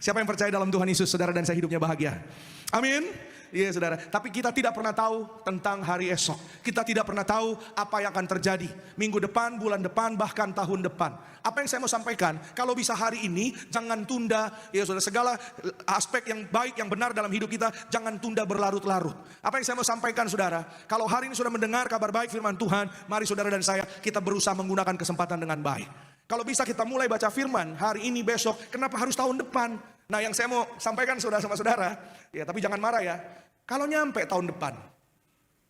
Siapa yang percaya dalam Tuhan Yesus, saudara, dan saya hidupnya bahagia? Amin. Iya, saudara. Tapi kita tidak pernah tahu tentang hari esok. Kita tidak pernah tahu apa yang akan terjadi minggu depan, bulan depan, bahkan tahun depan. Apa yang saya mau sampaikan, kalau bisa hari ini, jangan tunda. Ya saudara, segala aspek yang baik, yang benar dalam hidup kita, jangan tunda berlarut-larut. Apa yang saya mau sampaikan, saudara, kalau hari ini sudah mendengar kabar baik firman Tuhan, mari saudara dan saya, kita berusaha menggunakan kesempatan dengan baik. Kalau bisa kita mulai baca firman hari ini, besok, kenapa harus tahun depan? Nah, yang saya mau sampaikan saudara sama saudara, ya tapi jangan marah ya. Kalau nyampe tahun depan,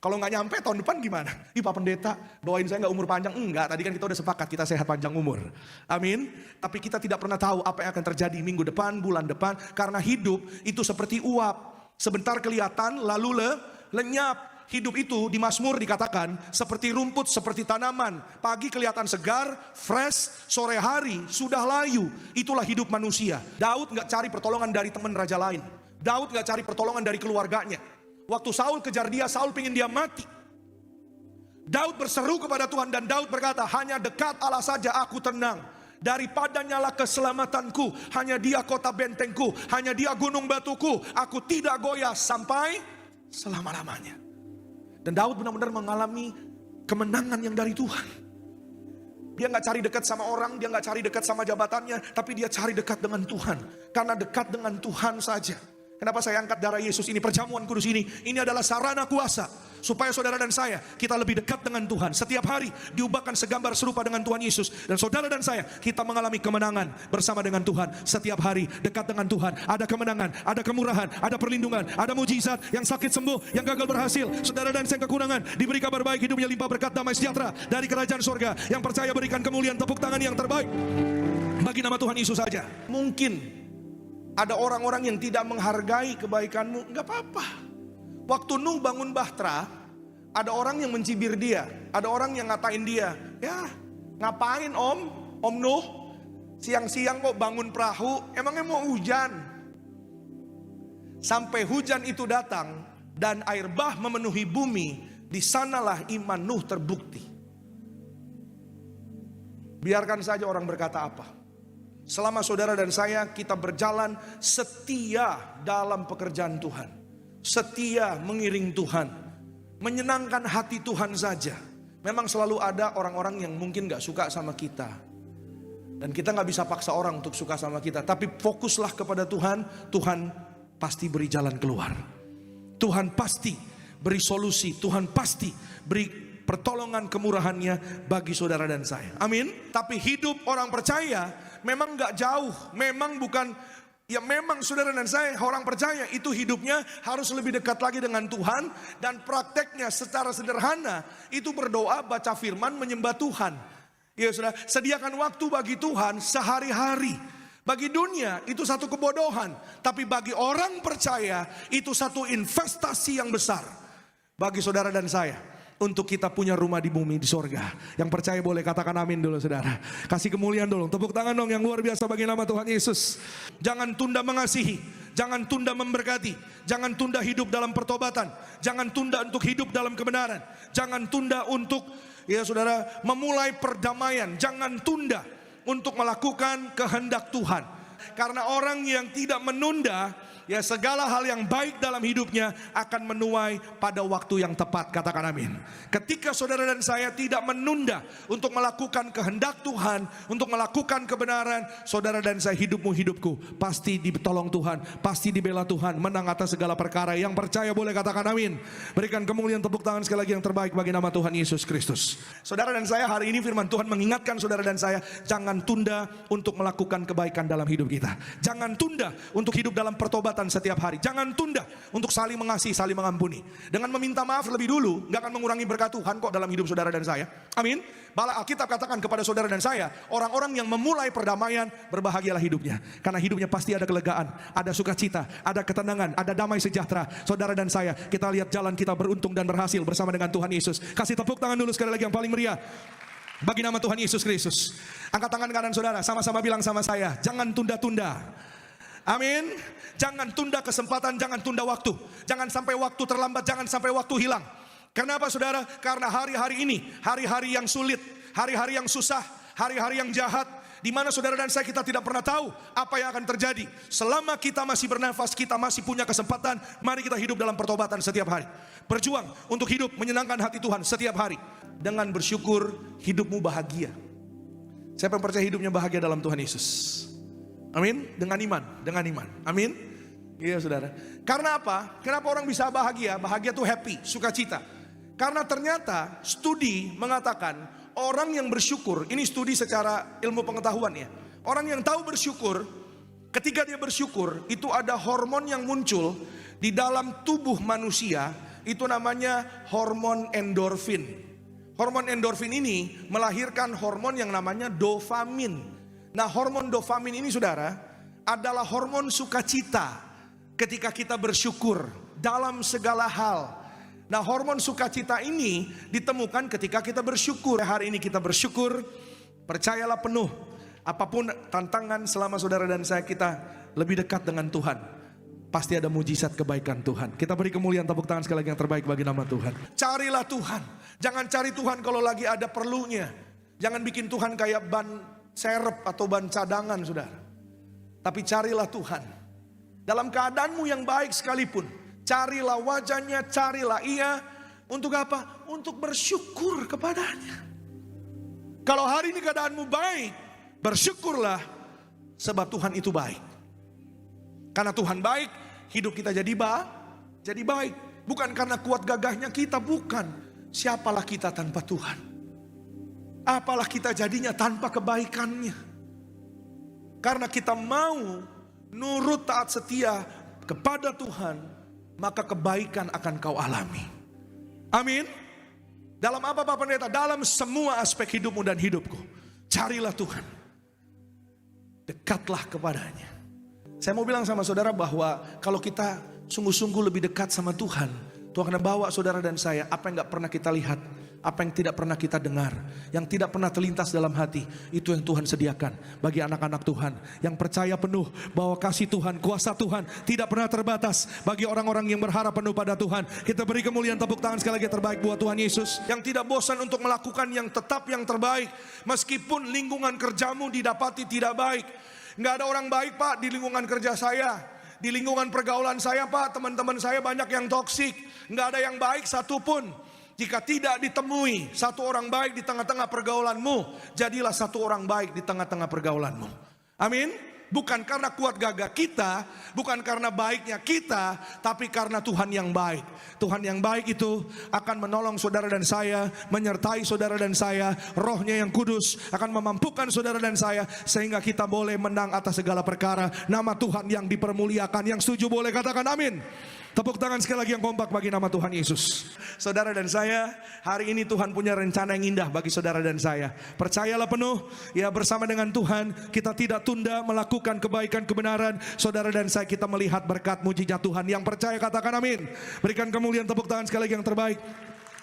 kalau nggak nyampe tahun depan gimana? Ih Pak Pendeta, doain saya nggak umur panjang. Enggak, tadi kan kita udah sepakat kita sehat panjang umur. Amin. Tapi kita tidak pernah tahu apa yang akan terjadi minggu depan, bulan depan. Karena hidup itu seperti uap. Sebentar kelihatan lalu lenyap. Hidup itu di Mazmur dikatakan seperti rumput, seperti tanaman. Pagi kelihatan segar, fresh, sore hari sudah layu. Itulah hidup manusia. Daud gak cari pertolongan dari teman raja lain. Daud gak cari pertolongan dari keluarganya. Waktu Saul kejar dia, Saul ingin dia mati. Daud berseru kepada Tuhan dan Daud berkata, hanya dekat Allah saja aku tenang. Daripadanya lah keselamatanku. Hanya dia kota bentengku. Hanya dia gunung batuku. Aku tidak goyah sampai selama-lamanya. Dan Daud benar-benar mengalami kemenangan yang dari Tuhan. Dia gak cari dekat sama orang, dia gak cari dekat sama jabatannya, tapi dia cari dekat dengan Tuhan. Karena dekat dengan Tuhan saja. Kenapa saya angkat darah Yesus ini, perjamuan kudus ini adalah sarana kuasa. Supaya saudara dan saya, kita lebih dekat dengan Tuhan. Setiap hari diubahkan segambar serupa dengan Tuhan Yesus. Dan saudara dan saya, kita mengalami kemenangan bersama dengan Tuhan. Setiap hari dekat dengan Tuhan, ada kemenangan, ada kemurahan, ada perlindungan, ada mujizat, yang sakit sembuh, yang gagal berhasil. Saudara dan saya yang kekurangan, diberi kabar baik, hidupnya limpah berkat damai sejahtera dari kerajaan surga. Yang percaya berikan kemuliaan, tepuk tangan yang terbaik bagi nama Tuhan Yesus saja. Mungkin ada orang-orang yang tidak menghargai kebaikanmu, gak apa-apa. Waktu Nuh bangun bahtera, ada orang yang mencibir dia, ada orang yang ngatain dia. Ya, ngapain Om Nuh? Siang-siang kok bangun perahu, emangnya mau hujan? Sampai hujan itu datang dan air bah memenuhi bumi, di sanalah iman Nuh terbukti. Biarkan saja orang berkata apa. Selama saudara dan saya kita berjalan setia dalam pekerjaan Tuhan, setia mengiring Tuhan, menyenangkan hati Tuhan saja. Memang selalu ada orang-orang yang mungkin gak suka sama kita, dan kita gak bisa paksa orang untuk suka sama kita. Tapi fokuslah kepada Tuhan. Tuhan pasti beri jalan keluar. Tuhan pasti beri solusi. Tuhan pasti beri pertolongan kemurahannya bagi saudara dan saya. Amin. Tapi hidup orang percaya memang gak jauh. Memang bukan, ya memang saudara dan saya orang percaya itu hidupnya harus lebih dekat lagi dengan Tuhan. Dan prakteknya secara sederhana itu berdoa, baca firman, menyembah Tuhan. Ya saudara, sediakan waktu bagi Tuhan sehari-hari. Bagi dunia itu satu kebodohan, tapi bagi orang percaya itu satu investasi yang besar. Bagi saudara dan saya, untuk kita punya rumah di bumi, di sorga. Yang percaya boleh katakan amin dulu saudara. Kasih kemuliaan dulu, tepuk tangan dong yang luar biasa bagi nama Tuhan Yesus. Jangan tunda mengasihi, jangan tunda memberkati, jangan tunda hidup dalam pertobatan, jangan tunda untuk hidup dalam kebenaran, jangan tunda untuk, ya saudara, memulai perdamaian. Jangan tunda untuk melakukan kehendak Tuhan. Karena orang yang tidak menunda, ya segala hal yang baik dalam hidupnya akan menuai pada waktu yang tepat. Katakan amin. Ketika saudara dan saya tidak menunda untuk melakukan kehendak Tuhan, untuk melakukan kebenaran, saudara dan saya, hidupku pasti ditolong Tuhan, pasti dibela Tuhan, menang atas segala perkara. Yang percaya boleh katakan amin. Berikan kemuliaan, tepuk tangan sekali lagi yang terbaik bagi nama Tuhan Yesus Kristus. Saudara dan saya, hari ini firman Tuhan mengingatkan saudara dan saya, jangan tunda untuk melakukan kebaikan dalam hidup kita. Jangan tunda untuk hidup dalam pertobatan setiap hari. Jangan tunda untuk saling mengasihi, saling mengampuni. Dengan meminta maaf lebih dulu, gak akan mengurangi berkat Tuhan kok dalam hidup saudara dan saya. Amin. Malah Alkitab katakan kepada saudara dan saya, orang-orang yang memulai perdamaian, berbahagialah hidupnya. Karena hidupnya pasti ada kelegaan, ada sukacita, ada ketenangan, ada damai sejahtera. Saudara dan saya, kita lihat jalan kita beruntung dan berhasil bersama dengan Tuhan Yesus. Kasih tepuk tangan dulu sekali lagi yang paling meriah bagi nama Tuhan Yesus Kristus. Angkat tangan kanan saudara, sama-sama bilang sama saya, jangan tunda-tunda. Amin. Jangan tunda kesempatan, jangan tunda waktu. Jangan sampai waktu terlambat, jangan sampai waktu hilang. Kenapa saudara? Karena hari-hari ini, hari-hari yang sulit, hari-hari yang susah, hari-hari yang jahat, di mana saudara dan saya kita tidak pernah tahu apa yang akan terjadi. Selama kita masih bernafas, kita masih punya kesempatan. Mari kita hidup dalam pertobatan setiap hari. Berjuang untuk hidup menyenangkan hati Tuhan setiap hari. Dengan bersyukur hidupmu bahagia. Siapa yang percaya hidupnya bahagia dalam Tuhan Yesus? Amin. Dengan iman, dengan iman. Amin. Iya saudara. Karena apa? Kenapa orang bisa bahagia? Bahagia itu happy, sukacita. Karena ternyata studi mengatakan orang yang bersyukur, ini studi secara ilmu pengetahuan ya. Orang yang tahu bersyukur, ketika dia bersyukur, itu ada hormon yang muncul di dalam tubuh manusia, itu namanya hormon endorfin. Hormon endorfin ini melahirkan hormon yang namanya dopamin. Nah, hormon dopamin ini saudara, adalah hormon sukacita ketika kita bersyukur dalam segala hal. Nah, hormon sukacita ini ditemukan ketika kita bersyukur. Hari ini kita bersyukur, percayalah penuh. Apapun tantangan selama saudara dan saya kita lebih dekat dengan Tuhan, pasti ada mujizat kebaikan Tuhan. Kita beri kemuliaan, tepuk tangan sekali lagi yang terbaik bagi nama Tuhan. Carilah Tuhan. Jangan cari Tuhan kalau lagi ada perlunya. Jangan bikin Tuhan kayak ban serep atau ban cadangan saudara. Tapi carilah Tuhan. Dalam keadaanmu yang baik sekalipun, carilah wajahnya, carilah Ia. Untuk apa? Untuk bersyukur kepadanya. Kalau hari ini keadaanmu baik, bersyukurlah sebab Tuhan itu baik. Karena Tuhan baik, hidup kita jadi baik. Bukan karena kuat gagahnya kita, bukan. Siapalah kita tanpa Tuhan? Apalah kita jadinya tanpa kebaikannya? Karena kita mau nurut taat setia kepada Tuhan, maka kebaikan akan kau alami. Amin. Dalam apa Pak Pendeta? Dalam semua aspek hidupmu dan hidupku. Carilah Tuhan. Dekatlah kepadanya. Saya mau bilang sama saudara bahwa kalau kita sungguh-sungguh lebih dekat sama Tuhan, Tuhan akan bawa saudara dan saya apa yang gak pernah kita lihat, apa yang tidak pernah kita dengar, yang tidak pernah terlintas dalam hati. Itu yang Tuhan sediakan bagi anak-anak Tuhan yang percaya penuh bahwa kasih Tuhan, kuasa Tuhan tidak pernah terbatas bagi orang-orang yang berharap penuh pada Tuhan. Kita beri kemuliaan, tepuk tangan sekali lagi terbaik buat Tuhan Yesus, yang tidak bosan untuk melakukan yang tetap yang terbaik meskipun lingkungan kerjamu didapati tidak baik. Nggak ada orang baik Pak di lingkungan kerja saya, di lingkungan pergaulan saya Pak, teman-teman saya banyak yang toksik. Nggak ada yang baik satupun. Jika tidak ditemui satu orang baik di tengah-tengah pergaulanmu, jadilah satu orang baik di tengah-tengah pergaulanmu. Amin. Bukan karena kuat gagah kita, bukan karena baiknya kita, tapi karena Tuhan yang baik. Tuhan yang baik itu akan menolong saudara dan saya, menyertai saudara dan saya. Rohnya yang kudus akan memampukan saudara dan saya, sehingga kita boleh menang atas segala perkara. Nama Tuhan yang dipermuliakan. Yang setuju boleh katakan amin. Tepuk tangan sekali lagi yang kompak bagi nama Tuhan Yesus. Saudara dan saya, hari ini Tuhan punya rencana yang indah bagi saudara dan saya. Percayalah penuh, ya bersama dengan Tuhan kita tidak tunda melakukan kebaikan kebenaran. Saudara dan saya kita melihat berkat mujizat Tuhan. Yang percaya katakan amin. Berikan kemuliaan, tepuk tangan sekali lagi yang terbaik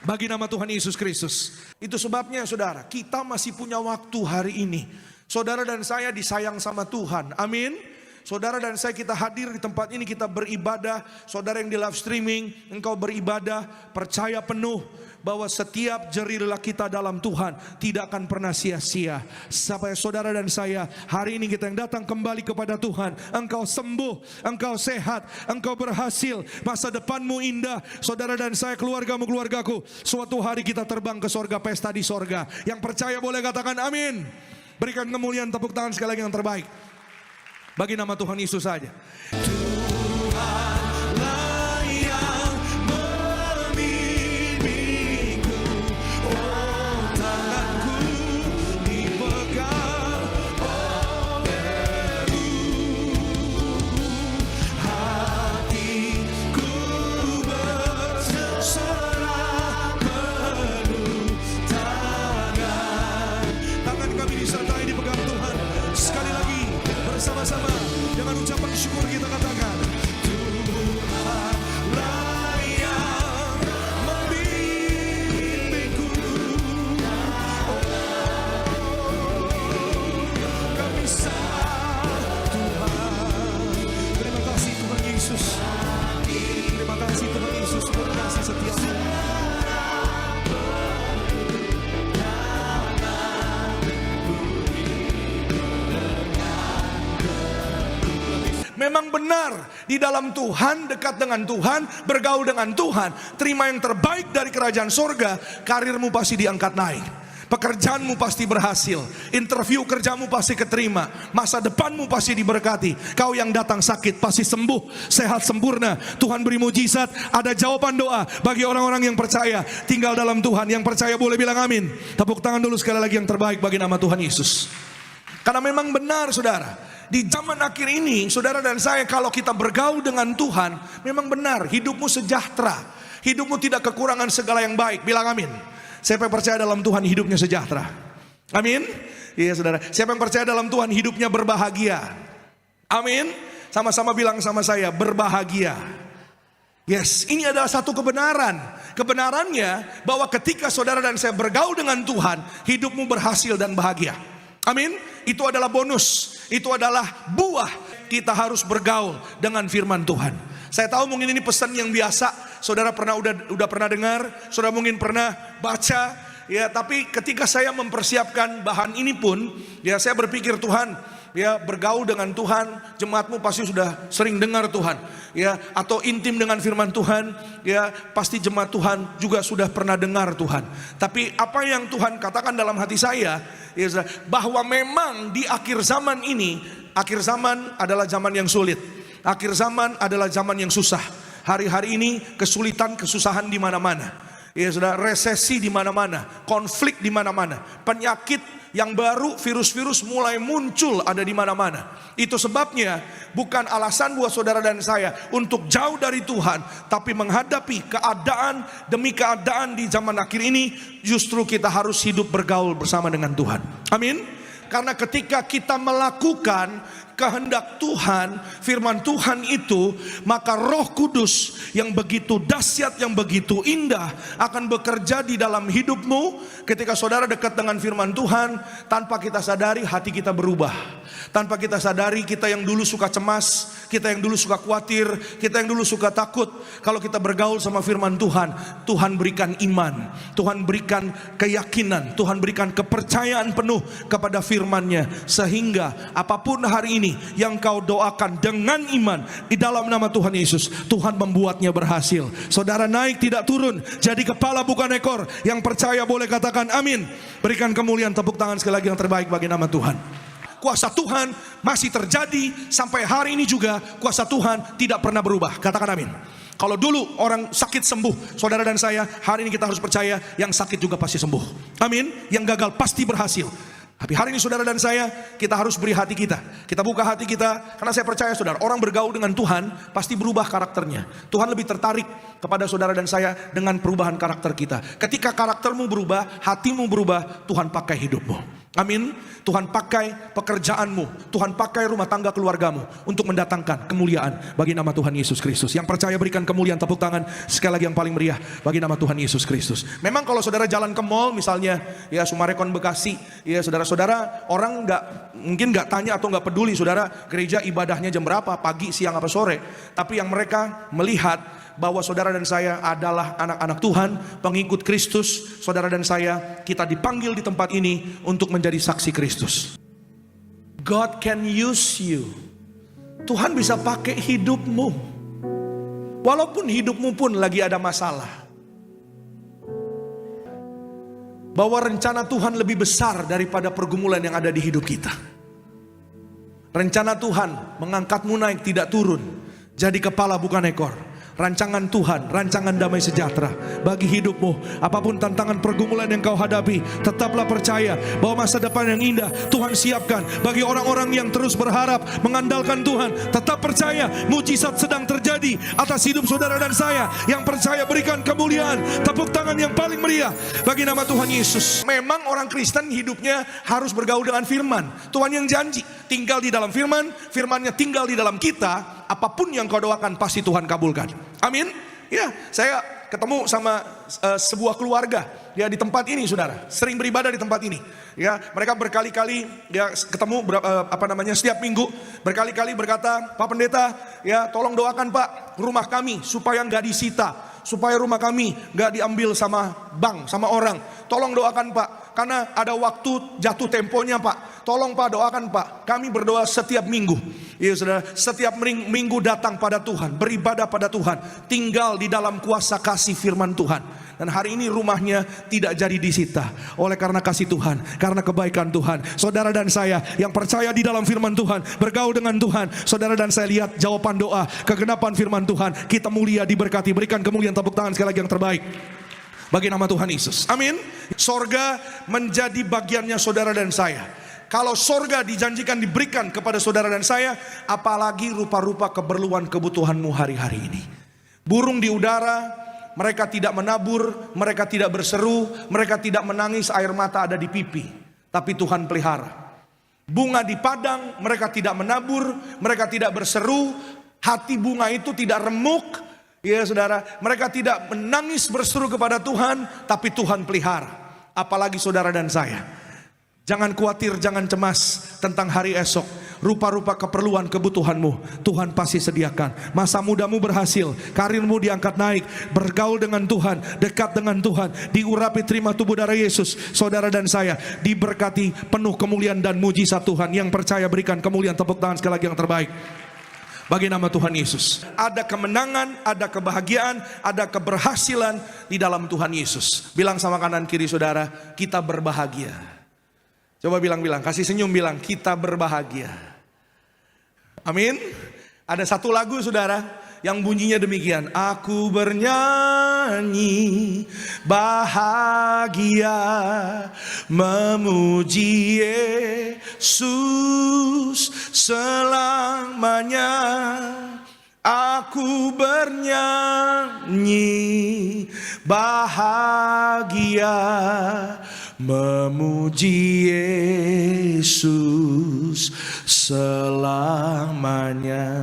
bagi nama Tuhan Yesus Kristus. Itu sebabnya saudara, kita masih punya waktu hari ini. Saudara dan saya disayang sama Tuhan. Amin. Saudara dan saya kita hadir di tempat ini, kita beribadah. Saudara yang di live streaming, engkau beribadah, percaya penuh bahwa setiap jerilah kita dalam Tuhan tidak akan pernah sia-sia. Sampai saudara dan saya hari ini kita yang datang kembali kepada Tuhan, engkau sembuh, engkau sehat, engkau berhasil, masa depanmu indah. Saudara dan saya, keluargamu, keluargaku, suatu hari kita terbang ke sorga, pesta di sorga. Yang percaya boleh katakan amin. Berikan kemuliaan, tepuk tangan sekali lagi yang terbaik bagi nama Tuhan Yesus saja. Tuhanlah yang membimbingku, oh tanganku dipegang oleh-Mu, hatiku berserah penuh. Tangan kami disertai dipegang Tuhan. Sekali lagi bersama-sama dengan ucapan syukur kita katakan, Tuhanlah yang membimbingku, oh kami sah Tuhan. Terima kasih Tuhan Yesus. Terima kasih Tuhan Yesus untuk kasih setiamu. benar di dalam Tuhan, dekat dengan Tuhan, bergaul dengan Tuhan, terima yang terbaik dari kerajaan sorga, karirmu pasti diangkat naik. Pekerjaanmu pasti berhasil, interview kerjamu pasti keterima, masa depanmu pasti diberkati. Kau yang datang sakit pasti sembuh, sehat sempurna. Tuhan beri mujizat, ada jawaban doa bagi orang-orang yang percaya tinggal dalam Tuhan. Yang percaya boleh bilang amin. Tepuk tangan dulu sekali lagi yang terbaik bagi nama Tuhan Yesus. Karena memang benar saudara, di zaman akhir ini saudara dan saya, kalau kita bergaul dengan Tuhan, memang benar hidupmu sejahtera, hidupmu tidak kekurangan segala yang baik. Bilang amin. Siapa yang percaya dalam Tuhan hidupnya sejahtera? Amin. Iya saudara. Siapa yang percaya dalam Tuhan hidupnya berbahagia? Amin. Sama-sama bilang sama saya, berbahagia. Yes, ini adalah satu kebenaran. Kebenarannya bahwa ketika saudara dan saya bergaul dengan Tuhan, hidupmu berhasil dan bahagia. Amin. Itu adalah bonus, itu adalah buah. Kita harus bergaul dengan firman Tuhan. Saya tahu mungkin ini pesan yang biasa, saudara udah pernah dengar, saudara mungkin pernah baca, ya. Tapi ketika saya mempersiapkan bahan ini pun, ya saya berpikir Tuhan, ya bergaul dengan Tuhan, jemaatmu pasti sudah sering dengar Tuhan, ya, atau intim dengan firman Tuhan, ya pasti jemaat Tuhan juga sudah pernah dengar Tuhan. Tapi apa yang Tuhan katakan dalam hati saya, ya, bahwa memang di akhir zaman ini, akhir zaman adalah zaman yang sulit. Akhir zaman adalah zaman yang susah. Hari-hari ini kesulitan, kesusahan di mana-mana. Ya sudah, resesi di mana-mana, konflik di mana-mana, penyakit yang baru, virus-virus mulai muncul ada di mana-mana. Itu sebabnya bukan alasan buat saudara dan saya untuk jauh dari Tuhan, tapi menghadapi keadaan demi keadaan di zaman akhir ini, justru kita harus hidup bergaul bersama dengan Tuhan. Amin. Karena ketika kita melakukan kehendak Tuhan, firman Tuhan itu, maka Roh Kudus yang begitu dahsyat, yang begitu indah akan bekerja di dalam hidupmu. Ketika saudara dekat dengan firman Tuhan, tanpa kita sadari hati kita berubah. Tanpa kita sadari, kita yang dulu suka cemas, kita yang dulu suka khawatir, kita yang dulu suka takut, kalau kita bergaul sama firman Tuhan, Tuhan berikan iman, Tuhan berikan keyakinan, Tuhan berikan kepercayaan penuh kepada firman-Nya, sehingga apapun hari ini yang kau doakan dengan iman di dalam nama Tuhan Yesus, Tuhan membuatnya berhasil. Saudara naik tidak turun, jadi kepala bukan ekor. Yang percaya boleh katakan amin. Berikan kemuliaan, tepuk tangan sekali lagi yang terbaik bagi nama Tuhan. Kuasa Tuhan masih terjadi sampai hari ini juga. Kuasa Tuhan tidak pernah berubah. Katakan amin. Kalau dulu orang sakit sembuh, saudara dan saya, hari ini kita harus percaya yang sakit juga pasti sembuh. Amin. Yang gagal pasti berhasil. Tapi hari ini saudara dan saya, kita harus beri hati kita. Kita buka hati kita, karena saya percaya saudara, orang bergaul dengan Tuhan pasti berubah karakternya. Tuhan lebih tertarik kepada saudara dan saya dengan perubahan karakter kita. Ketika karaktermu berubah, hatimu berubah, Tuhan pakai hidupmu. Amin. Tuhan pakai pekerjaanmu, Tuhan pakai rumah tangga keluargamu untuk mendatangkan kemuliaan bagi nama Tuhan Yesus Kristus. Yang percaya berikan kemuliaan, tepuk tangan sekali lagi yang paling meriah bagi nama Tuhan Yesus Kristus. Memang kalau saudara jalan ke mall misalnya, ya Sumarekon Bekasi, ya saudara-saudara, orang mungkin nggak tanya atau nggak peduli saudara gereja ibadahnya jam berapa, pagi, siang, apa sore. Tapi yang mereka melihat bahwa saudara dan saya adalah anak-anak Tuhan, pengikut Kristus. Saudara dan saya, kita dipanggil di tempat ini untuk menjadi saksi Kristus. God can use you. Tuhan bisa pakai hidupmu, walaupun hidupmu pun lagi ada masalah. Bahwa rencana Tuhan lebih besar daripada pergumulan yang ada di hidup kita. Rencana Tuhan mengangkatmu naik tidak turun, jadi kepala bukan ekor. Rancangan Tuhan, rancangan damai sejahtera bagi hidupmu. Apapun tantangan pergumulan yang kau hadapi, tetaplah percaya bahwa masa depan yang indah Tuhan siapkan bagi orang-orang yang terus berharap mengandalkan Tuhan. Tetap percaya, mujizat sedang terjadi atas hidup saudara dan saya. Yang percaya berikan kemuliaan, tepuk tangan yang paling meriah bagi nama Tuhan Yesus. Memang orang Kristen hidupnya harus bergaul dengan firman. Tuhan yang janji tinggal di dalam firman, firman-Nya tinggal di dalam kita. Apapun yang kau doakan pasti Tuhan kabulkan. Amin. Ya, saya ketemu sama sebuah keluarga ya di tempat ini saudara, sering beribadah di tempat ini. Ya, mereka berkali-kali ya ketemu setiap minggu berkali-kali berkata, "Pak Pendeta, ya tolong doakan Pak rumah kami supaya nggak disita, supaya rumah kami nggak diambil sama bank, sama orang. Tolong doakan Pak, karena ada waktu jatuh temponya Pak. Tolong Pak doakan Pak. Kami berdoa setiap minggu. Ya saudara, setiap minggu datang pada Tuhan, beribadah pada Tuhan, tinggal di dalam kuasa kasih firman Tuhan. Dan hari ini rumahnya tidak jadi disita oleh karena kasih Tuhan, karena kebaikan Tuhan. Saudara dan saya yang percaya di dalam firman Tuhan, bergaul dengan Tuhan, saudara dan saya lihat jawaban doa, kegenapan firman Tuhan. Kita mulia, diberkati, berikan kemuliaan, tepuk tangan sekali lagi yang terbaik bagi nama Tuhan Yesus. Amin. Sorga menjadi bagiannya saudara dan saya. Kalau sorga dijanjikan diberikan kepada saudara dan saya, apalagi rupa-rupa keperluan kebutuhanmu hari-hari ini. Burung di udara, mereka tidak menabur, mereka tidak berseru, mereka tidak menangis, air mata ada di pipi, tapi Tuhan pelihara. Bunga di padang, mereka tidak menabur, mereka tidak berseru, hati bunga itu tidak remuk. Ya saudara, mereka tidak menangis berseru kepada Tuhan, tapi Tuhan pelihara. Apalagi saudara dan saya. Jangan khawatir, jangan cemas tentang hari esok. Rupa-rupa keperluan kebutuhanmu Tuhan pasti sediakan. Masa mudamu berhasil, karirmu diangkat naik, bergaul dengan Tuhan, dekat dengan Tuhan, diurapi terima tubuh darah Yesus. Saudara dan saya diberkati penuh kemuliaan dan mujizat Tuhan. Yang percaya berikan kemuliaan, tepuk tangan sekali lagi yang terbaik bagi nama Tuhan Yesus. Ada kemenangan, ada kebahagiaan, ada keberhasilan di dalam Tuhan Yesus. Bilang sama kanan kiri saudara, kita berbahagia. Coba bilang, kasih senyum, bilang kita berbahagia. Amin. Ada satu lagu saudara yang bunyinya demikian. Aku bernyanyi bahagia memuji Yesus selamanya. Aku bernyanyi bahagia memuji Yesus selamanya.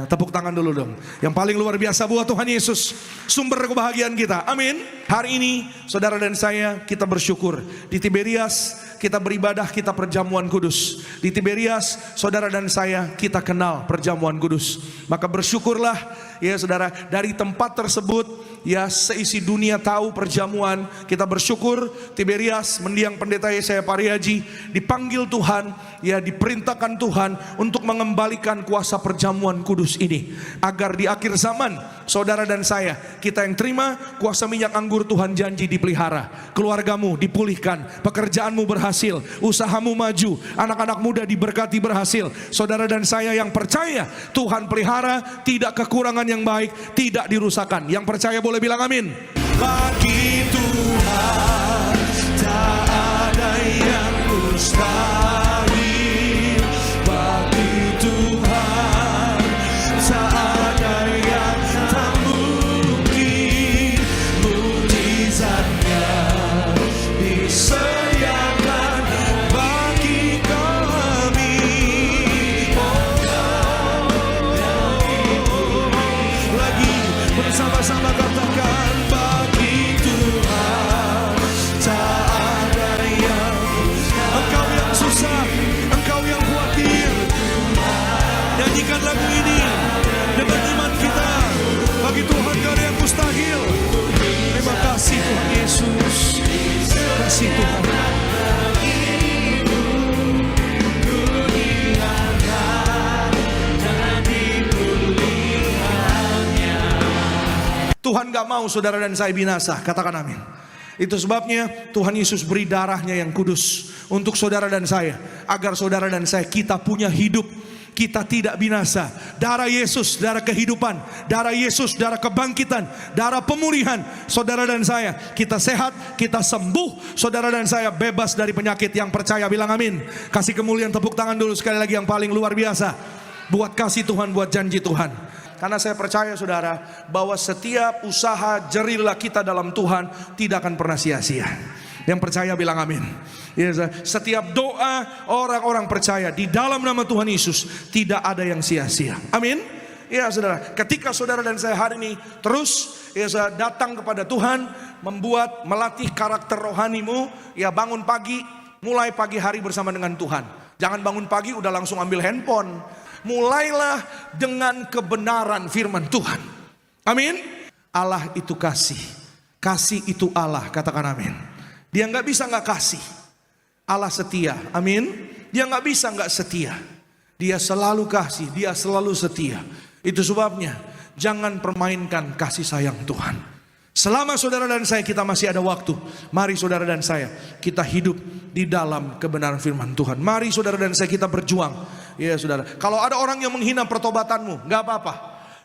Tepuk tangan dulu dong. Yang paling luar biasa buat Tuhan Yesus, sumber kebahagiaan kita. Amin. Hari ini saudara dan saya kita bersyukur. Di Tiberias kita beribadah, kita perjamuan kudus. Di Tiberias saudara dan saya kita kenal perjamuan kudus. Maka bersyukurlah ya saudara, dari tempat tersebut ya seisi dunia tahu perjamuan. Kita bersyukur Tiberias mendiang pendeta Yesaya Pariaji dipanggil Tuhan, ya diperintahkan Tuhan untuk mengembalikan kuasa perjamuan kudus ini, agar di akhir zaman saudara dan saya kita yang terima kuasa minyak anggur Tuhan janji dipelihara, keluargamu dipulihkan, pekerjaanmu berhasil, usahamu maju, anak-anak muda diberkati berhasil. Saudara dan saya yang percaya Tuhan pelihara, tidak kekurangan yang baik, tidak dirusakkan. Yang percaya boleh bilang amin. Bagi Tuhan tak ada yang mustahil. Bagi Tuhan tak ada yang tak mungkin. Mujizatnya disediakan bagi kami. Lagi bersama-sama katakan, bagi Tuhan tak ada yang. Engkau yang susah, engkau yang khawatir, nyanyikan lagu ini dengan iman kita. Bagi Tuhan gak ada yang mustahil. Terima kasih Tuhan Yesus. Terima kasih Tuhan. Tuhan gak mau saudara dan saya binasa. Katakan amin. Itu sebabnya Tuhan Yesus beri darahnya yang kudus untuk saudara dan saya, agar saudara dan saya kita punya hidup, kita tidak binasa. Darah Yesus, darah kehidupan, darah Yesus, darah kebangkitan, darah pemulihan. Saudara dan saya, kita sehat, kita sembuh. Saudara dan saya bebas dari penyakit. Yang percaya bilang amin. Kasih kemuliaan, tepuk tangan dulu sekali lagi yang paling luar biasa buat kasih Tuhan, buat janji Tuhan. Karena saya percaya saudara, bahwa setiap usaha jerilah kita dalam Tuhan tidak akan pernah sia-sia. Yang percaya bilang amin. Ya, setiap doa orang-orang percaya di dalam nama Tuhan Yesus tidak ada yang sia-sia. Amin. Ya saudara, ketika saudara dan saya hari ini terus ya datang kepada Tuhan, melatih karakter rohanimu, ya bangun pagi, mulai pagi hari bersama dengan Tuhan. Jangan bangun pagi udah langsung ambil handphone. Mulailah dengan kebenaran firman Tuhan. Amin. Allah itu kasih, kasih itu Allah. Katakan amin. Dia nggak bisa nggak kasih. Allah setia, amin. Dia nggak bisa nggak setia. Dia selalu kasih, dia selalu setia. Itu sebabnya jangan permainkan kasih sayang Tuhan. Selama saudara dan saya kita masih ada waktu, mari saudara dan saya kita hidup di dalam kebenaran firman Tuhan. Mari saudara dan saya kita berjuang. Ya saudara, kalau ada orang yang menghina pertobatanmu, nggak apa-apa.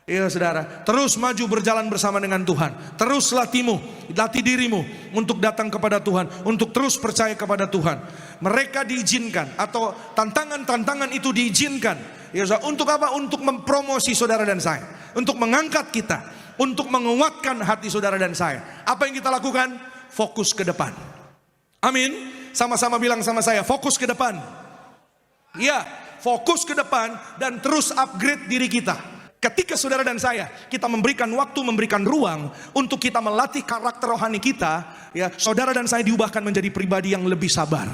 Ya saudara, terus maju berjalan bersama dengan Tuhan. Terus latih dirimu untuk datang kepada Tuhan, untuk terus percaya kepada Tuhan. Mereka diizinkan atau tantangan-tantangan itu diizinkan. Ya saudara, untuk apa? Untuk mempromosi saudara dan saya, untuk mengangkat kita, untuk menguatkan hati saudara dan saya. Apa yang kita lakukan? Fokus ke depan. Amin. Sama-sama bilang sama saya, fokus ke depan. Ya, fokus ke depan dan terus upgrade diri kita. Ketika saudara dan saya, kita memberikan waktu, memberikan ruang untuk kita melatih karakter rohani kita, ya, saudara dan saya diubahkan menjadi pribadi yang lebih sabar.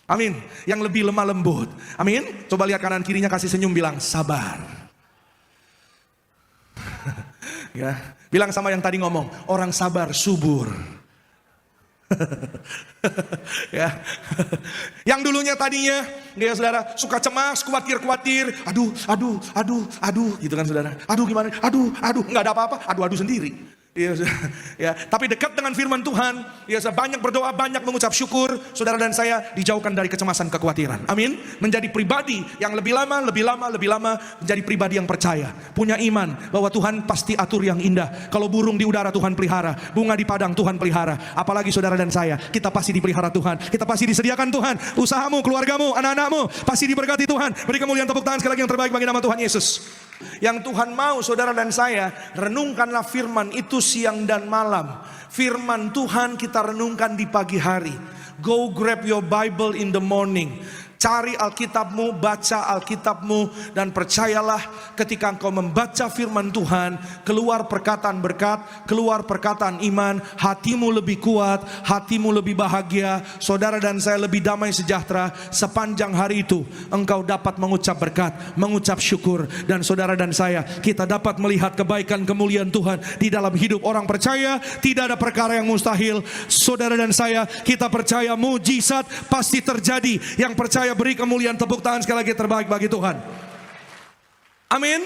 Amin. Yang lebih lemah lembut. Amin. Coba lihat kanan kirinya, kasih senyum, bilang sabar. Ya, bilang sama yang tadi ngomong, orang sabar subur. Ya. Yang dulunya tadinya ya saudara suka cemas, khawatir, aduh gitu kan saudara. Aduh gimana? Aduh, nggak ada apa-apa, aduh sendiri. Ya, tapi dekat dengan firman Tuhan, ya banyak berdoa, banyak mengucap syukur, saudara dan saya dijauhkan dari kecemasan, kekhawatiran. Amin. Menjadi pribadi yang lebih lama menjadi pribadi yang percaya, punya iman bahwa Tuhan pasti atur yang indah. Kalau burung di udara Tuhan pelihara, bunga di padang Tuhan pelihara. Apalagi saudara dan saya, kita pasti dipelihara Tuhan, kita pasti disediakan Tuhan. Usahamu, keluargamu, anak-anakmu pasti diberkati Tuhan. Beri kemuliaan, tepuk tangan sekali lagi yang terbaik bagi nama Tuhan Yesus. Yang Tuhan mau saudara dan saya, renungkanlah firman itu siang dan malam. Firman Tuhan kita renungkan di pagi hari. Go grab your Bible in the morning. Cari Alkitabmu, baca Alkitabmu, dan percayalah ketika engkau membaca firman Tuhan, keluar perkataan berkat, keluar perkataan iman, hatimu lebih kuat, hatimu lebih bahagia, saudara dan saya lebih damai sejahtera. Sepanjang hari itu engkau dapat mengucap berkat, mengucap syukur, dan saudara dan saya kita dapat melihat kebaikan kemuliaan Tuhan di dalam hidup orang percaya. Tidak ada perkara yang mustahil. Saudara dan saya kita percaya mujizat pasti terjadi. Yang percaya beri kemuliaan, tepuk tangan sekali lagi terbaik bagi Tuhan. Amin.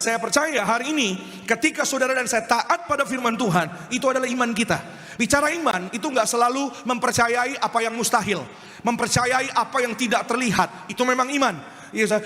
Saya percaya hari ini ketika saudara dan saya taat pada firman Tuhan, itu adalah iman kita. Bicara iman itu gak selalu mempercayai apa yang mustahil, mempercayai apa yang tidak terlihat. Itu memang iman.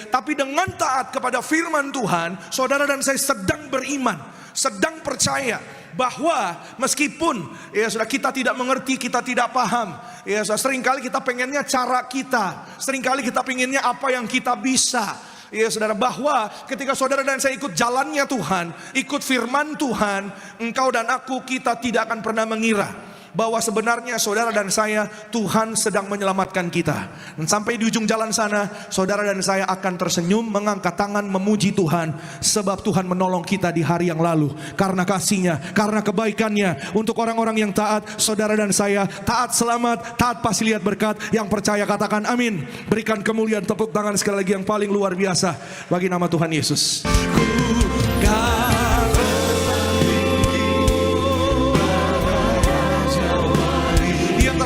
Tapi dengan taat kepada firman Tuhan, saudara dan saya sedang beriman, sedang percaya bahwa meskipun ya sudah kita tidak mengerti, kita tidak paham, ya seringkali kita pengennya cara kita, seringkali kita pengennya apa yang kita bisa. Ya saudara, bahwa ketika saudara dan saya ikut jalannya Tuhan, ikut firman Tuhan, engkau dan aku, kita tidak akan pernah mengira bahwa sebenarnya saudara dan saya, Tuhan sedang menyelamatkan kita. Dan sampai di ujung jalan sana, saudara dan saya akan tersenyum, mengangkat tangan, memuji Tuhan. Sebab Tuhan menolong kita di hari yang lalu. Karena kasih-Nya, karena kebaikan-Nya. Untuk orang-orang yang taat, saudara dan saya, taat selamat, taat pasti lihat berkat. Yang percaya katakan amin. Berikan kemuliaan, tepuk tangan sekali lagi yang paling luar biasa bagi nama Tuhan Yesus.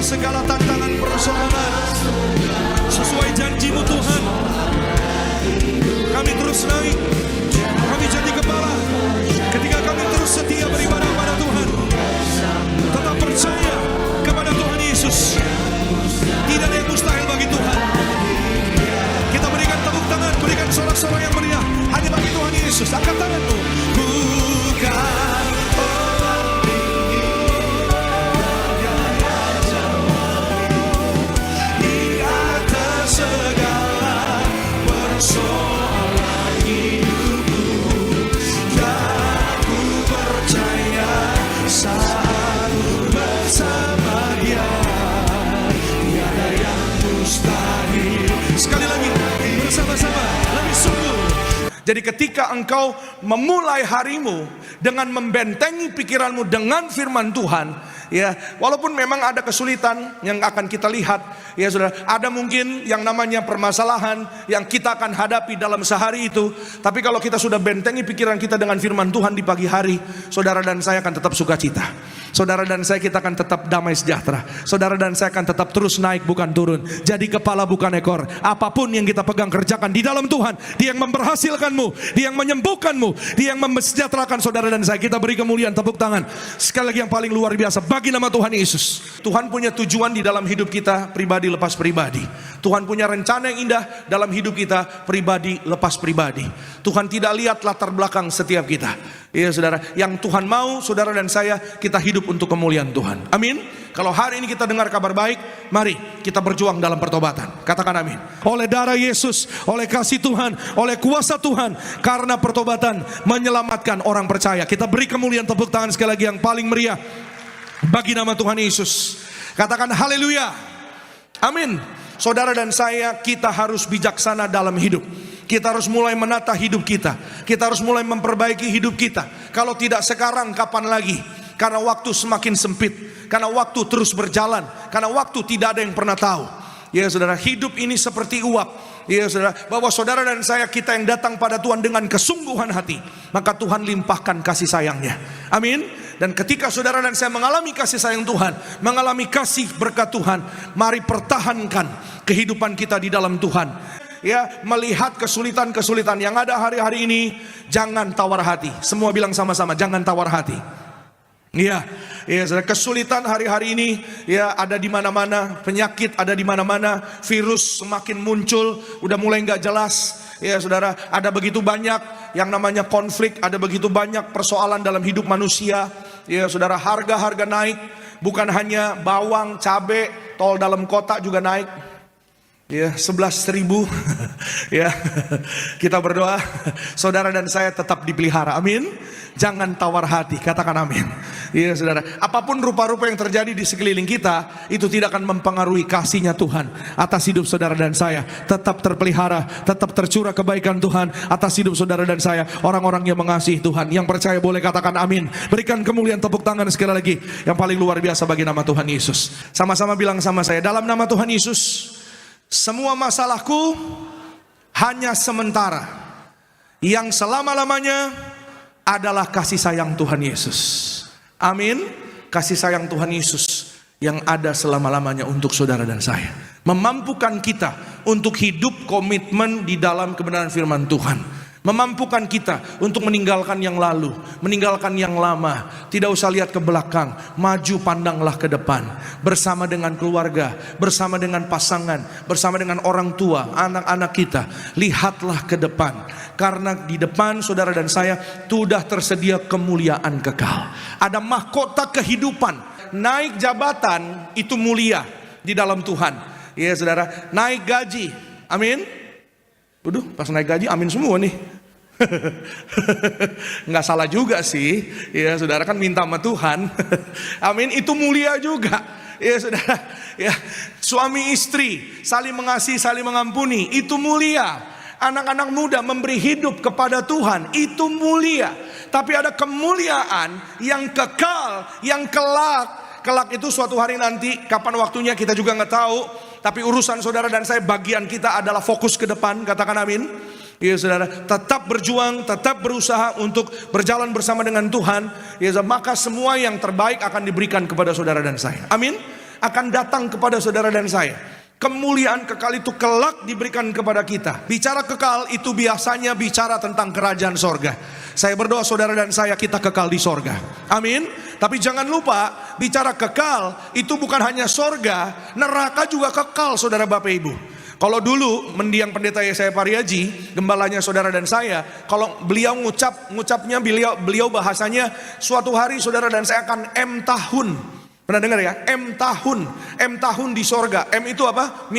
Segala tantangan persoalan, sesuai janji-Mu Tuhan, kami terus naik, kami jadi kepala. Ketika kami terus setia beribadah kepada Tuhan, tetap percaya kepada Tuhan Yesus, tidak ada yang mustahil bagi Tuhan. Kita berikan tepuk tangan, berikan sorak-sorak yang meriah hanya bagi Tuhan Yesus. Angkat tanganmu. Bukan Jadi ketika engkau memulai harimu dengan membentengi pikiranmu dengan firman Tuhan, Ya, walaupun memang ada kesulitan yang akan kita lihat, ya saudara, ada mungkin yang namanya permasalahan yang kita akan hadapi dalam sehari itu. Tapi kalau kita sudah bentengi pikiran kita dengan firman Tuhan di pagi hari, saudara dan saya akan tetap sukacita. Saudara dan saya, kita akan tetap damai sejahtera. Saudara dan saya akan tetap terus naik bukan turun. Jadi kepala bukan ekor. Apapun yang kita pegang kerjakan di dalam Tuhan. Dia yang memberhasilkanmu, Dia yang menyembuhkanmu, Dia yang mesejahterakan saudara dan saya. Kita beri kemuliaan, tepuk tangan sekali lagi yang paling luar biasa bagi nama Tuhan Yesus. Tuhan punya tujuan di dalam hidup kita, pribadi lepas pribadi. Tuhan punya rencana yang indah dalam hidup kita, pribadi lepas pribadi. Tuhan tidak lihat latar belakang setiap kita. Iya saudara, yang Tuhan mau saudara dan saya, kita hidup untuk kemuliaan Tuhan. Amin. Kalau hari ini kita dengar kabar baik, mari kita berjuang dalam pertobatan. Katakan amin. Oleh darah Yesus, oleh kasih Tuhan, oleh kuasa Tuhan, karena pertobatan menyelamatkan orang percaya. Kita beri kemuliaan, tepuk tangan sekali lagi yang paling meriah bagi nama Tuhan Yesus. Katakan haleluya. Amin. Saudara dan saya, kita harus bijaksana dalam hidup. Kita harus mulai menata hidup kita. Kita harus mulai memperbaiki hidup kita. Kalau tidak sekarang, kapan lagi? Karena waktu semakin sempit. Karena waktu terus berjalan. Karena waktu tidak ada yang pernah tahu. Ya saudara, hidup ini seperti uap. Ya saudara, bahwa saudara dan saya, kita yang datang pada Tuhan dengan kesungguhan hati, maka Tuhan limpahkan kasih sayangnya. Amin. Dan ketika saudara dan saya mengalami kasih sayang Tuhan, mengalami kasih berkat Tuhan, mari pertahankan kehidupan kita di dalam Tuhan. Ya, melihat kesulitan-kesulitan yang ada hari-hari ini, jangan tawar hati. Semua bilang sama-sama, jangan tawar hati. Iya, ya, kesulitan hari-hari ini ya ada di mana-mana, penyakit ada di mana-mana, virus semakin muncul, udah mulai nggak jelas. Ya saudara, ada begitu banyak yang namanya konflik, ada begitu banyak persoalan dalam hidup manusia. Ya saudara, harga-harga naik, bukan hanya bawang, cabai, tol dalam kota juga naik. Ya, 11.000. Ya, kita berdoa saudara dan saya tetap dipelihara. Amin. Jangan tawar hati, katakan amin. Ya saudara, apapun rupa-rupa yang terjadi di sekeliling kita, itu tidak akan mempengaruhi kasihnya Tuhan atas hidup saudara dan saya. Tetap terpelihara, tetap tercurah kebaikan Tuhan atas hidup saudara dan saya. Orang-orang yang mengasihi Tuhan, yang percaya boleh katakan amin. Berikan kemuliaan, tepuk tangan sekali lagi yang paling luar biasa bagi nama Tuhan Yesus. Sama-sama bilang sama saya, dalam nama Tuhan Yesus, semua masalahku hanya sementara. Yang selama-lamanya adalah kasih sayang Tuhan Yesus. Amin. Kasih sayang Tuhan Yesus yang ada selama-lamanya untuk saudara dan saya, memampukan kita untuk hidup komitmen di dalam kebenaran firman Tuhan. Memampukan kita untuk meninggalkan yang lalu, meninggalkan yang lama. Tidak usah lihat ke belakang, maju pandanglah ke depan. Bersama dengan keluarga, bersama dengan pasangan, bersama dengan orang tua, anak-anak kita. Lihatlah ke depan. Karena di depan saudara dan saya sudah tersedia kemuliaan kekal. Ada mahkota kehidupan. Naik jabatan itu mulia di dalam Tuhan. Ya saudara, naik gaji. Amin. Waduh, pas naik gaji amin semua nih. Nggak salah juga sih. Ya saudara, kan minta sama Tuhan. Amin, itu mulia juga. Ya saudara, ya, suami istri saling mengasihi, saling mengampuni, itu mulia. Anak-anak muda memberi hidup kepada Tuhan, itu mulia. Tapi ada kemuliaan yang kekal, yang kelak. Kelak itu suatu hari nanti, kapan waktunya kita juga nggak tahu. Tapi urusan saudara dan saya, bagian kita adalah fokus ke depan. Katakan amin. Ya saudara, tetap berjuang, tetap berusaha untuk berjalan bersama dengan Tuhan. Ya, maka semua yang terbaik akan diberikan kepada saudara dan saya. Amin. Akan datang kepada saudara dan saya. Kemuliaan kekal itu kelak diberikan kepada kita. Bicara kekal itu biasanya bicara tentang kerajaan sorga. Saya berdoa saudara dan saya, kita kekal di sorga. Amin. Tapi jangan lupa, bicara kekal itu bukan hanya sorga, neraka juga kekal saudara bapak ibu. Kalau dulu mendiang pendeta Yesaya Pariaji, gembalanya saudara dan saya, kalau beliau ngucapnya beliau bahasanya, suatu hari saudara dan saya akan tahun. Pernah dengar ya? M tahun di sorga. M itu apa?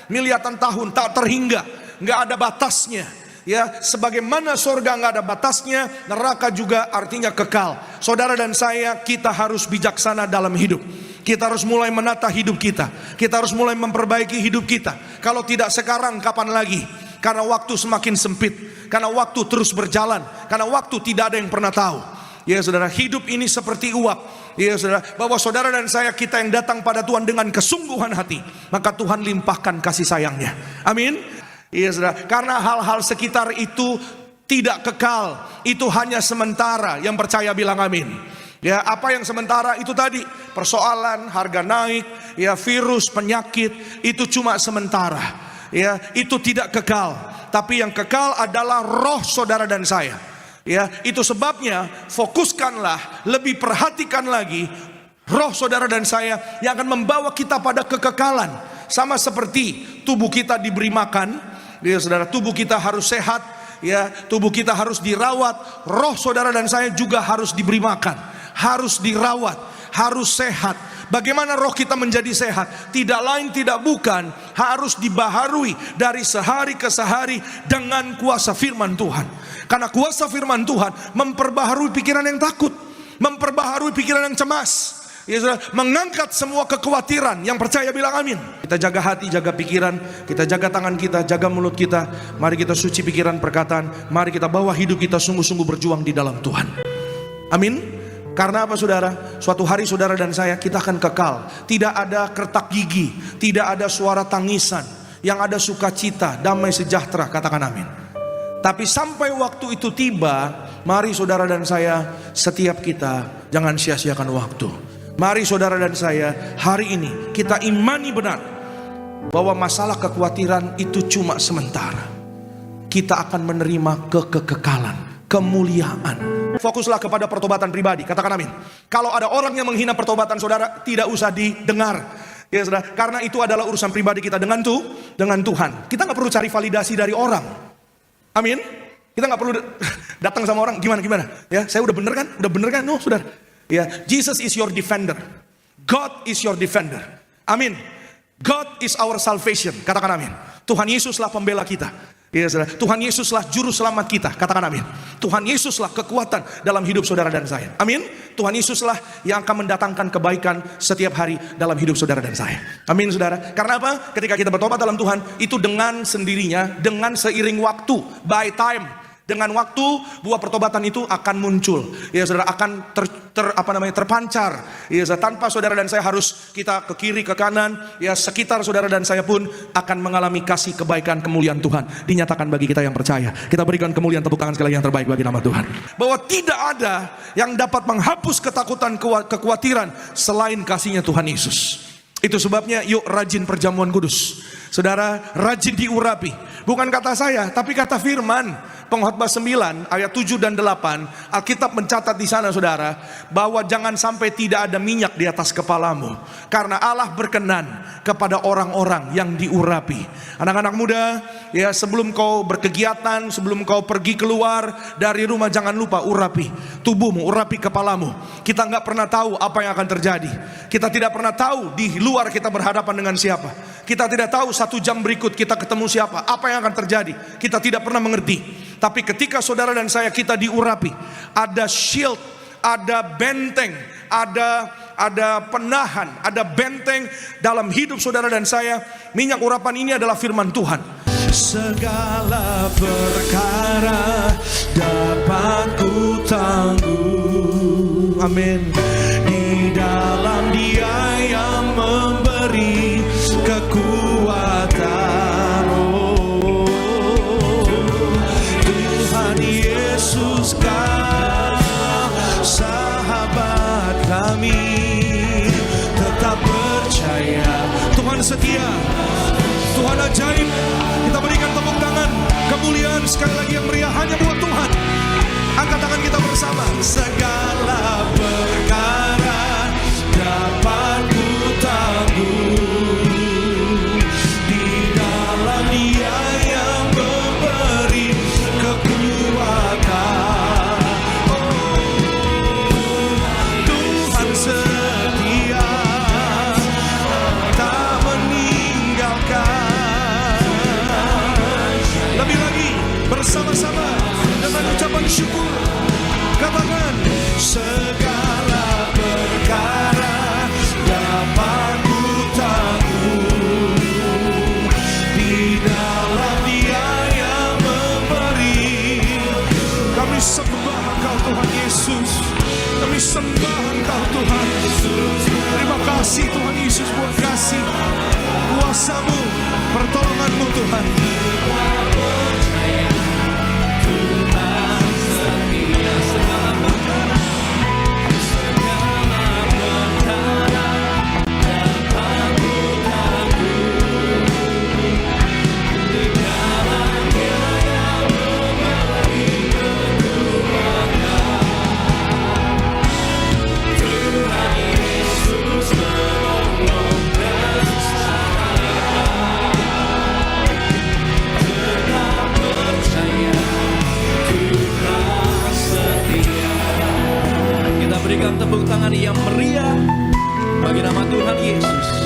Miliatan tahun, tak terhingga, nggak ada batasnya. Ya, sebagaimana sorga nggak ada batasnya, neraka juga artinya kekal. Saudara dan saya, kita harus bijaksana dalam hidup. Kita harus mulai menata hidup kita. Kita harus mulai memperbaiki hidup kita. Kalau tidak sekarang, kapan lagi? Karena waktu semakin sempit. Karena waktu terus berjalan. Karena waktu tidak ada yang pernah tahu. Ya saudara, hidup ini seperti uap. ya saudara, bahwa saudara dan saya, kita yang datang pada Tuhan dengan kesungguhan hati, maka Tuhan limpahkan kasih sayangnya. Amin. Iya saudara, karena hal-hal sekitar itu tidak kekal, itu hanya sementara. Yang percaya bilang amin. Ya, apa yang sementara itu tadi, persoalan harga naik, ya virus, penyakit, itu cuma sementara. Ya, itu tidak kekal. Tapi yang kekal adalah roh saudara dan saya. Ya, itu sebabnya fokuskanlah, lebih perhatikan lagi roh saudara dan saya yang akan membawa kita pada kekekalan. Sama seperti tubuh kita diberi makan, ya saudara, tubuh kita harus sehat, ya, tubuh kita harus dirawat. Roh saudara dan saya juga harus diberi makan, harus dirawat, harus sehat. Bagaimana roh kita menjadi sehat? Tidak lain tidak bukan, harus dibaharui dari sehari ke sehari dengan kuasa firman Tuhan. Karena kuasa firman Tuhan memperbaharui pikiran yang takut, memperbaharui pikiran yang cemas, ya saudara, mengangkat semua kekhawatiran. Yang percaya bilang amin. Kita jaga hati, jaga pikiran, kita jaga tangan kita, jaga mulut kita. Mari kita suci pikiran, perkataan. Mari kita bawa hidup kita sungguh-sungguh berjuang di dalam Tuhan. Amin. Karena apa saudara? Suatu hari saudara dan saya, kita akan kekal. Tidak ada kertak gigi, tidak ada suara tangisan. Yang ada sukacita, damai sejahtera. Katakan amin. Tapi sampai waktu itu tiba, mari saudara dan saya, setiap kita jangan sia-siakan waktu. Mari saudara dan saya, hari ini kita imani benar bahwa masalah kekhawatiran itu cuma sementara. Kita akan menerima kekekalan, kemuliaan. Fokuslah kepada pertobatan pribadi. Katakan amin. Kalau ada orang yang menghina pertobatan saudara, tidak usah didengar, ya saudara, karena itu adalah urusan pribadi kita dengan Tuhan. Kita nggak perlu cari validasi dari orang. Amin. Kita nggak perlu datang sama orang gimana. Ya, saya udah bener kan? No, saudara. Ya, Jesus is your defender. God is your defender. Amin. God is our salvation. Katakan amin. Tuhan Yesuslah pembela kita. Ya, saudara. Tuhan Yesuslah juru selamat kita. Katakan amin. Tuhan Yesuslah kekuatan dalam hidup saudara dan saya. Amin. Tuhan Yesuslah yang akan mendatangkan kebaikan setiap hari dalam hidup saudara dan saya. Amin saudara. Karena apa? Ketika kita bertobat dalam Tuhan, itu dengan sendirinya, dengan seiring waktu, by time, dengan waktu buah pertobatan itu akan muncul. Ya saudara, akan terpancar. Ya saudara, tanpa saudara dan saya harus kita ke kiri ke kanan. Ya, sekitar saudara dan saya pun akan mengalami kasih kebaikan kemuliaan Tuhan dinyatakan bagi kita yang percaya. Kita berikan kemuliaan, tepuk tangan sekali lagi yang terbaik bagi nama Tuhan. Bahwa tidak ada yang dapat menghapus ketakutan, kekhawatiran selain kasihnya Tuhan Yesus. Itu sebabnya yuk rajin perjamuan kudus. Saudara, rajin diurapi. Bukan kata saya, tapi kata firman. Pengkhotbah 9 ayat 7 dan 8, Alkitab mencatat di sana saudara, bahwa jangan sampai tidak ada minyak di atas kepalamu, karena Allah berkenan kepada orang-orang yang diurapi. Anak-anak muda, ya, sebelum kau berkegiatan, sebelum kau pergi keluar dari rumah, jangan lupa urapi tubuhmu, urapi kepalamu. Kita nggak pernah tahu apa yang akan terjadi. Kita tidak pernah tahu di luar kita berhadapan dengan siapa. Kita tidak tahu 1 jam berikut kita ketemu siapa, apa yang akan terjadi. Kita tidak pernah mengerti. Tapi ketika saudara dan saya kita diurapi, ada shield, ada benteng, ada penahan, ada benteng dalam hidup saudara dan saya. Minyak urapan ini adalah firman Tuhan. Segala perkara dapat ku tangguh, amin, di dalam Dia yang memberi kekuatan. Yesus kau sahabat kami, tetap percaya. Tuhan setia, Tuhan ajaib. Kita berikan tepuk tangan, kemuliaan sekali lagi yang meriah hanya buat Tuhan. Angkat tangan kita bersama. Segala perkara dapat ku tangguh di dalam Dia yang memberi kekuatan. Tuhan setia, tak meninggalkan. Lebih lagi, bersama-sama dengan ucapan syukur, katakan segala perkara dapat ku tangguh di dalam Dia yang memberi. Kami sembah Engkau Tuhan Yesus. Kami sembah Engkau Tuhan. Terima kasih Tuhan Yesus buat kasih, kuasa-Mu, pertolongan-Mu Tuhan. Berikan tepuk tangan yang meriah bagi nama Tuhan Yesus.